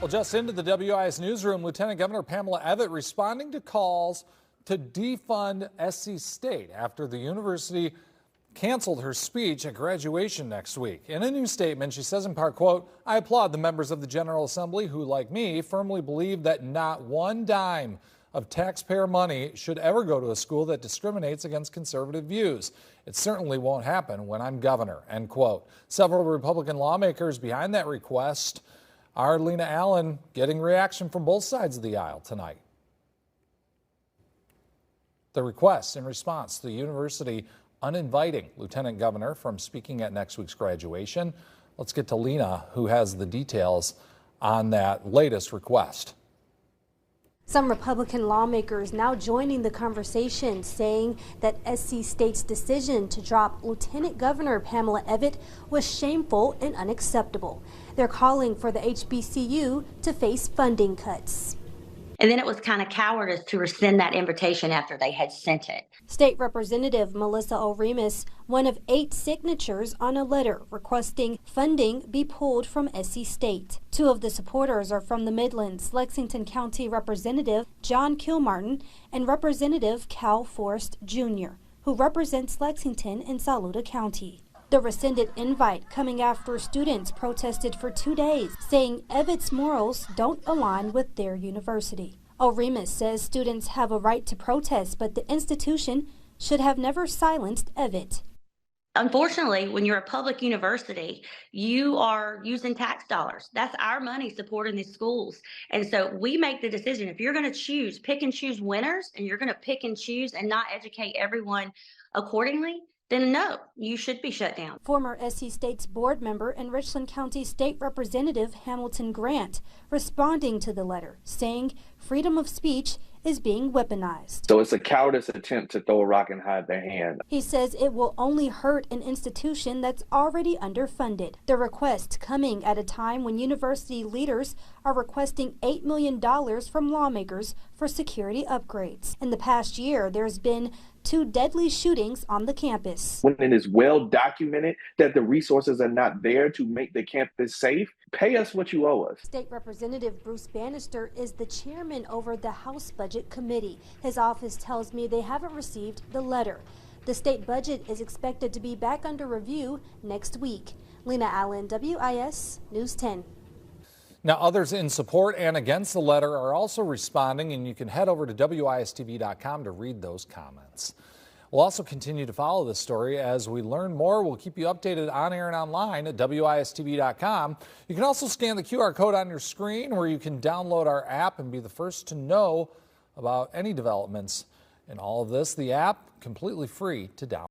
Well, just into the WIS newsroom, Lieutenant Governor Pamela Evette responding to calls to defund SC State after the university canceled her speech at graduation next week. In a new statement, she says in part, quote, "I applaud the members of the General Assembly who, like me, firmly believe that not one dime of taxpayer money should ever go to a school that discriminates against conservative views. It certainly won't happen when I'm governor," end quote. Several Republican lawmakers behind that request are Lena Allen getting reaction from both sides of the aisle tonight. The request in response to the university uninviting Lieutenant Governor from speaking at next week's graduation. Let's get to Lena, who has the details on that latest request. Some Republican lawmakers now joining the conversation, saying that SC State's decision to drop Lieutenant Governor Pamela Evette was shameful and unacceptable. They're calling for the HBCU to face funding cuts. And then it was kind of cowardice to rescind that invitation after they had sent it. State Representative Melissa O'Remus, one of 8 signatures on a letter requesting funding be pulled from SC State. 2 of the supporters are from the Midlands, Lexington County Representative John Kilmartin and Representative Cal Forrest Jr., who represents Lexington and Saluda County. The rescinded invite coming after students protested for 2 days, saying Evette's morals don't align with their university. O'Remus says students have a right to protest, but the institution should have never silenced Evette. Unfortunately, when you're a public university, you are using tax dollars. That's our money supporting these schools. And so we make the decision. If you're going to pick and choose winners, and you're going to pick and choose and not educate everyone accordingly, then no, you should be shut down. Former SC State's board member and Richland County State Representative Hamilton Grant responding to the letter, saying freedom of speech is being weaponized. So it's a cowardice attempt to throw a rock and hide their hand. He says it will only hurt an institution that's already underfunded. The request coming at a time when university leaders are requesting $8 million from lawmakers for security upgrades. In the past year, there's been 2 deadly shootings on the campus. When it is well documented that the resources are not there to make the campus safe, pay us what you owe us. State Representative Bruce Bannister is the chairman over the House Budget Committee. His office tells me they haven't received the letter. The state budget is expected to be back under review next week. Lena Allen, WIS News 10. Now, others in support and against the letter are also responding, and you can head over to WISTV.com to read those comments. We'll also continue to follow this story as we learn more. We'll keep you updated on air and online at WISTV.com. You can also scan the QR code on your screen where you can download our app and be the first to know about any developments in all of this. The app completely free to download.